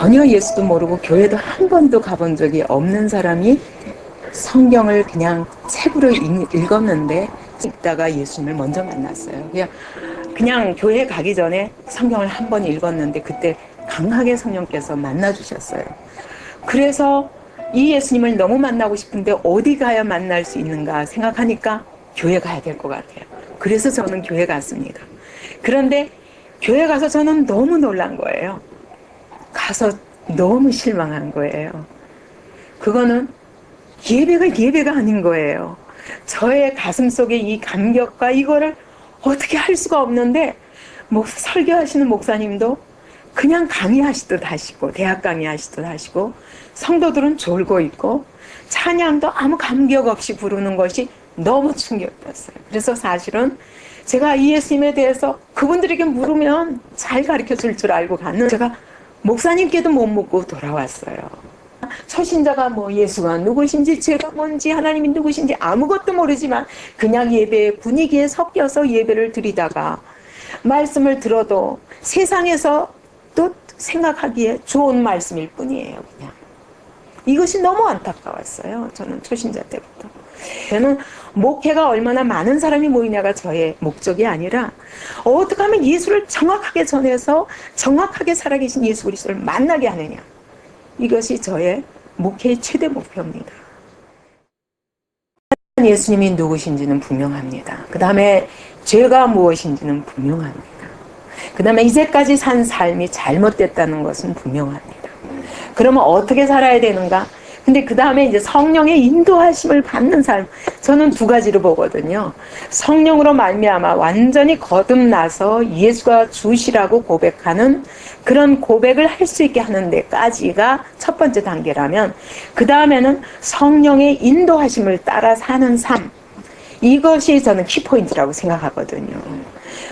전혀 예수도 모르고 교회도 한 번도 가본 적이 없는 사람이 성경을 그냥 책으로 읽었는데 읽다가 예수님을 먼저 만났어요. 그냥 교회 가기 전에 성경을 한 번 읽었는데 그때 강하게 성령께서 만나주셨어요. 그래서 이 예수님을 너무 만나고 싶은데 어디 가야 만날 수 있는가 생각하니까 교회 가야 될 것 같아요. 그래서 저는 교회 갔습니다. 그런데 교회 가서 저는 너무 놀란 거예요. 가서 너무 실망한 거예요. 그거는 예배가 아닌 거예요. 저의 가슴 속에 이 감격과 이거를 어떻게 할 수가 없는데, 설교하시는 목사님도 그냥 강의하시듯 하시고, 대학 강의하시듯 하시고, 성도들은 졸고 있고, 찬양도 아무 감격 없이 부르는 것이 너무 충격이었어요. 그래서 사실은 제가 이 예수님에 대해서 그분들에게 물으면 잘 가르쳐 줄 줄 알고 갔는 제가 목사님께도 못 묻고 돌아왔어요. 초신자가 예수가 누구신지 죄가 뭔지 하나님이 누구신지 아무것도 모르지만 그냥 예배 분위기에 섞여서 예배를 드리다가 말씀을 들어도 세상에서 또 생각하기에 좋은 말씀일 뿐이에요. 그냥 이것이 너무 안타까웠어요. 저는 초신자 때부터. 저는 목회가 얼마나 많은 사람이 모이냐가 저의 목적이 아니라 어떻게 하면 예수를 정확하게 전해서 정확하게 살아계신 예수 그리스도를 만나게 하느냐, 이것이 저의 목회의 최대 목표입니다. 예수님이 누구신지는 분명합니다. 그 다음에 죄가 무엇인지는 분명합니다. 그 다음에 이제까지 산 삶이 잘못됐다는 것은 분명합니다. 그러면 어떻게 살아야 되는가? 근데 그 다음에 이제 성령의 인도하심을 받는 삶, 저는 두 가지로 보거든요. 성령으로 말미암아 완전히 거듭나서 예수가 주시라고 고백하는 그런 고백을 할 수 있게 하는 데까지가 첫 번째 단계라면, 그 다음에는 성령의 인도하심을 따라 사는 삶, 이것이 저는 키포인트라고 생각하거든요.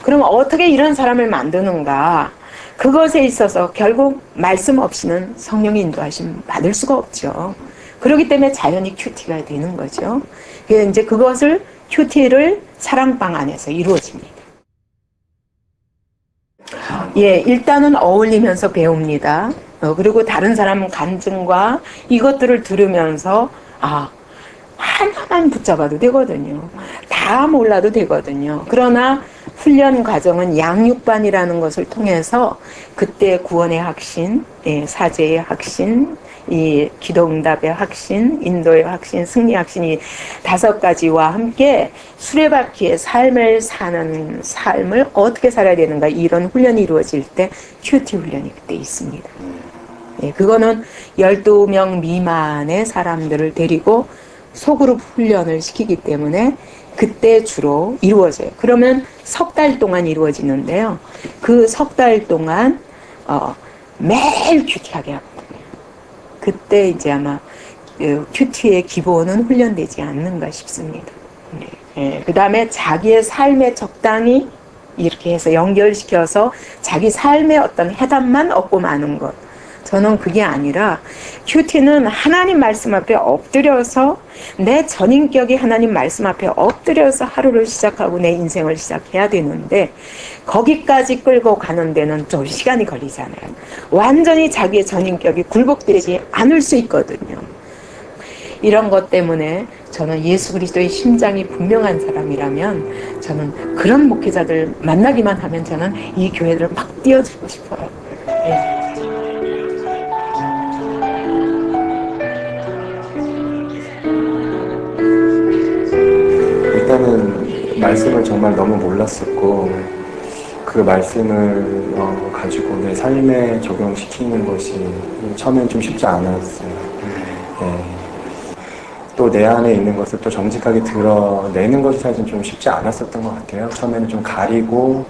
그럼 어떻게 이런 사람을 만드는가? 그것에 있어서 결국 말씀 없이는 성령의 인도하심 받을 수가 없죠. 그렇기 때문에 자연히 큐티가 되는 거죠. 이제 그것을 큐티를 사랑방 안에서 이루어집니다. 일단은 어울리면서 배웁니다. 그리고 다른 사람 간증과 이것들을 들으면서 하나만 붙잡아도 되거든요. 다 몰라도 되거든요. 그러나 훈련 과정은 양육반이라는 것을 통해서 그때 구원의 확신, 사죄의 확신, 이 기도응답의 확신, 인도의 확신, 승리 확신이 5가지와 함께 수레바퀴의 삶을 사는 삶을 어떻게 살아야 되는가, 이런 훈련이 이루어질 때 큐티 훈련이 그때 있습니다. 그거는 12명 미만의 사람들을 데리고 소그룹 훈련을 시키기 때문에 그때 주로 이루어져요. 그러면 석 달 동안 이루어지는데요. 그 석 달 동안 매일 큐티하게 하거든요. 그때 이제 아마 큐티의 기본은 훈련되지 않는가 싶습니다. 그 다음에 자기의 삶에 적당히 이렇게 해서 연결시켜서 자기 삶의 어떤 해답만 얻고 마는 것. 저는 그게 아니라 큐티는 하나님 말씀 앞에 엎드려서 내 전인격이 하나님 말씀 앞에 엎드려서 하루를 시작하고 내 인생을 시작해야 되는데, 거기까지 끌고 가는 데는 좀 시간이 걸리잖아요. 완전히 자기의 전인격이 굴복되지 않을 수 있거든요. 이런 것 때문에 저는 예수 그리스도의 심장이 분명한 사람이라면 저는 그런 목회자들 만나기만 하면 저는 이 교회를 막 띄워주고 싶어요. 일단은 말씀을 정말 너무 몰랐었고, 그 말씀을 가지고 내 삶에 적용시키는 것이 처음엔 좀 쉽지 않았어요. 또 내 안에 있는 것을 또 정직하게 드러내는 것이 사실 좀 쉽지 않았었던 것 같아요. 처음에는 좀 가리고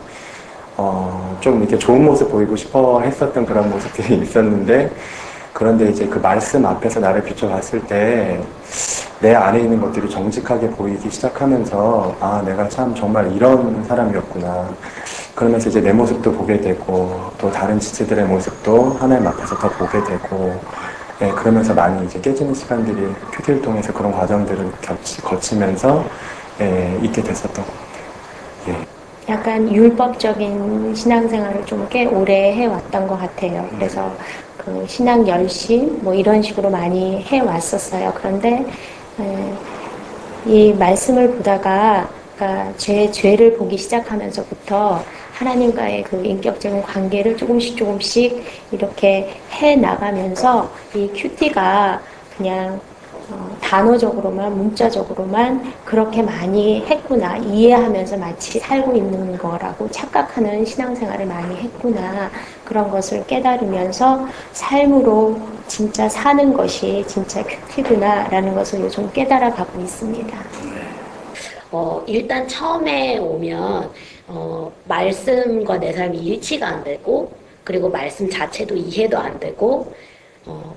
좀 이렇게 좋은 모습 보이고 싶어 했었던 그런 모습들이 있었는데, 그런데 이제 그 말씀 앞에서 나를 비춰봤을 때 내 안에 있는 것들이 정직하게 보이기 시작하면서 내가 참 정말 이런 사람이었구나. 그러면서 이제 내 모습도 보게 되고, 또 다른 지체들의 모습도 하나님 앞에서 더 보게 되고, 그러면서 많이 이제 깨지는 시간들이 큐티를 통해서 그런 과정들을 거치면서 있게 됐었던 것 같아요. 약간 율법적인 신앙생활을 좀 꽤 오래 해왔던 것 같아요. 그래서 그 신앙 열심 뭐 이런 식으로 많이 해왔었어요. 그런데 이 말씀을 보다가 그러니까 제 죄를 보기 시작하면서부터 하나님과의 그 인격적인 관계를 조금씩 이렇게 해 나가면서 이 큐티가 그냥 단어적으로만 문자적으로만 그렇게 많이 했구나, 이해하면서 마치 살고 있는 거라고 착각하는 신앙생활을 많이 했구나, 그런 것을 깨달으면서 삶으로 진짜 사는 것이 진짜 큐티구나 라는 것을 요즘 깨달아가고 있습니다. 일단 처음에 오면 말씀과 내 삶이 일치가 안 되고, 그리고 말씀 자체도 이해도 안 되고,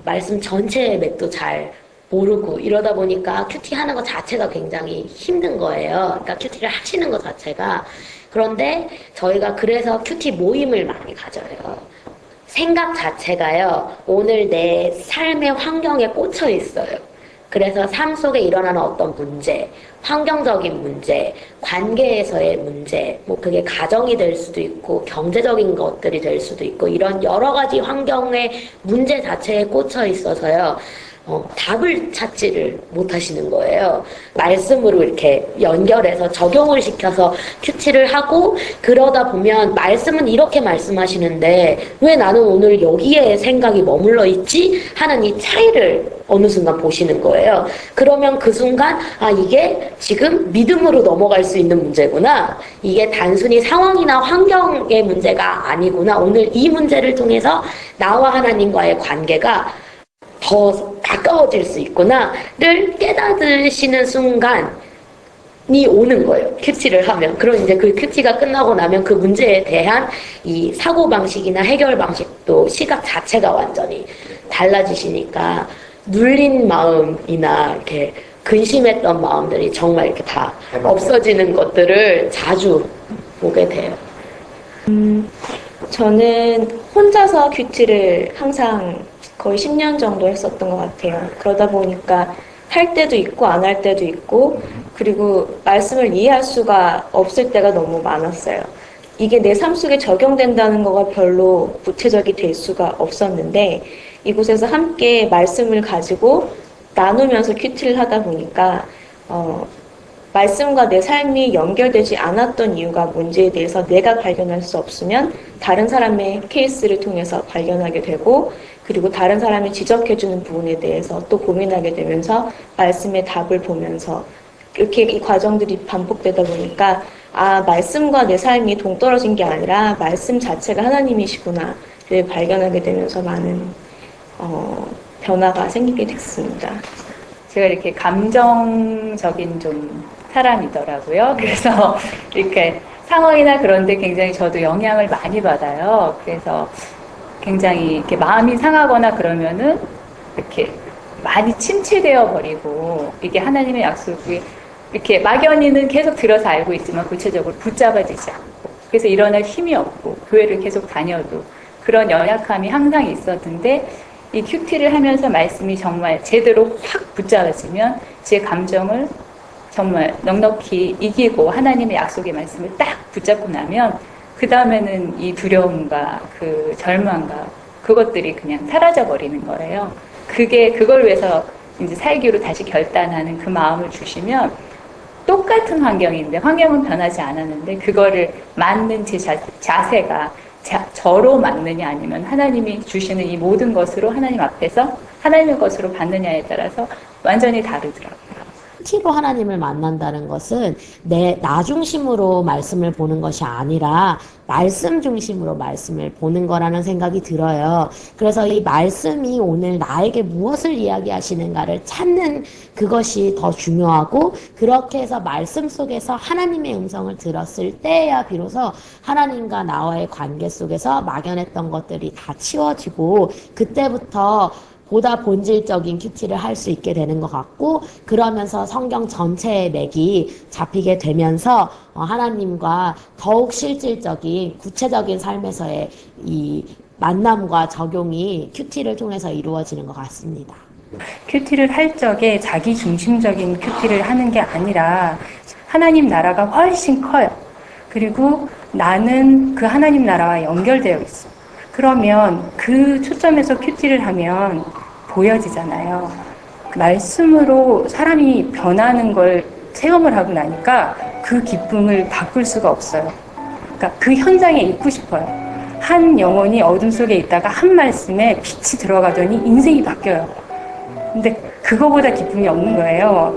말씀 전체의 맥도 잘 모르고 이러다 보니까 큐티 하는 것 자체가 굉장히 힘든 거예요. 그러니까 큐티를 하시는 것 자체가. 그런데 저희가 그래서 큐티 모임을 많이 가져요. 생각 자체가요, 오늘 내 삶의 환경에 꽂혀 있어요. 그래서 삶 속에 일어나는 어떤 문제, 환경적인 문제, 관계에서의 문제, 뭐 그게 가정이 될 수도 있고 경제적인 것들이 될 수도 있고, 이런 여러 가지 환경의 문제 자체에 꽂혀 있어서요, 답을 찾지를 못하시는 거예요. 말씀으로 이렇게 연결해서 적용을 시켜서 큐티를 하고, 그러다 보면 말씀은 이렇게 말씀하시는데 왜 나는 오늘 여기에 생각이 머물러 있지? 하는 이 차이를 어느 순간 보시는 거예요. 그러면 그 순간 이게 지금 믿음으로 넘어갈 수 있는 문제구나, 이게 단순히 상황이나 환경의 문제가 아니구나, 오늘 이 문제를 통해서 나와 하나님과의 관계가 더 가까워질 수 있구나를 깨닫으시는 순간이 오는 거예요. 큐티를 하면. 그럼 이제 그 큐티가 끝나고 나면 그 문제에 대한 이 사고방식이나 해결 방식도 시각 자체가 완전히 달라지시니까 눌린 마음이나 이렇게 근심했던 마음들이 정말 이렇게 다 없어지는 것들을 자주 보게 돼요. 저는 혼자서 큐티를 항상 거의 10년 정도 했었던 것 같아요. 그러다 보니까 할 때도 있고 안 할 때도 있고, 그리고 말씀을 이해할 수가 없을 때가 너무 많았어요. 이게 내 삶 속에 적용된다는 거가 별로 구체적이 될 수가 없었는데, 이곳에서 함께 말씀을 가지고 나누면서 큐티를 하다 보니까 말씀과 내 삶이 연결되지 않았던 이유가 뭔지에 대해서 내가 발견할 수 없으면 다른 사람의 케이스를 통해서 발견하게 되고, 그리고 다른 사람이 지적해주는 부분에 대해서 또 고민하게 되면서 말씀의 답을 보면서 이렇게 이 과정들이 반복되다 보니까 말씀과 내 삶이 동떨어진 게 아니라 말씀 자체가 하나님이시구나를 발견하게 되면서 많은 변화가 생기게 됐습니다. 제가 이렇게 감정적인 좀 사람이더라고요. 그래서 이렇게 상황이나 그런 데 굉장히 저도 영향을 많이 받아요. 그래서 굉장히 이렇게 마음이 상하거나 그러면은 이렇게 많이 침체되어 버리고, 이게 하나님의 약속이 이렇게 막연히는 계속 들어서 알고 있지만 구체적으로 붙잡아지지 않고, 그래서 일어날 힘이 없고 교회를 계속 다녀도 그런 연약함이 항상 있었는데, 이 큐티를 하면서 말씀이 정말 제대로 확 붙잡아지면 제 감정을 정말 넉넉히 이기고 하나님의 약속의 말씀을 딱 붙잡고 나면 그 다음에는 이 두려움과 그 절망과 그것들이 그냥 사라져 버리는 거예요. 그걸 위해서 이제 살기로 다시 결단하는 그 마음을 주시면, 똑같은 환경인데 환경은 변하지 않았는데 그거를 맞는 제 자세가 저로 맞느냐 아니면 하나님이 주시는 이 모든 것으로 하나님 앞에서 하나님의 것으로 받느냐에 따라서 완전히 다르더라고요. 큐티로 하나님을 만난다는 것은 나 중심으로 말씀을 보는 것이 아니라 말씀 중심으로 말씀을 보는 거라는 생각이 들어요. 그래서 이 말씀이 오늘 나에게 무엇을 이야기하시는가를 찾는 그것이 더 중요하고, 그렇게 해서 말씀 속에서 하나님의 음성을 들었을 때야 비로소 하나님과 나와의 관계 속에서 막연했던 것들이 다 치워지고, 그때부터 보다 본질적인 큐티를 할 수 있게 되는 것 같고, 그러면서 성경 전체의 맥이 잡히게 되면서 하나님과 더욱 실질적인 구체적인 삶에서의 이 만남과 적용이 큐티를 통해서 이루어지는 것 같습니다. 큐티를 할 적에 자기 중심적인 큐티를 하는 게 아니라 하나님 나라가 훨씬 커요. 그리고 나는 그 하나님 나라와 연결되어 있어. 그러면 그 초점에서 큐티를 하면 보여지잖아요. 말씀으로 사람이 변하는 걸 체험을 하고 나니까 그 기쁨을 바꿀 수가 없어요. 그러니까 그 현장에 있고 싶어요. 한 영혼이 어둠 속에 있다가 한 말씀에 빛이 들어가더니 인생이 바뀌어요. 근데 그거보다 기쁨이 없는 거예요.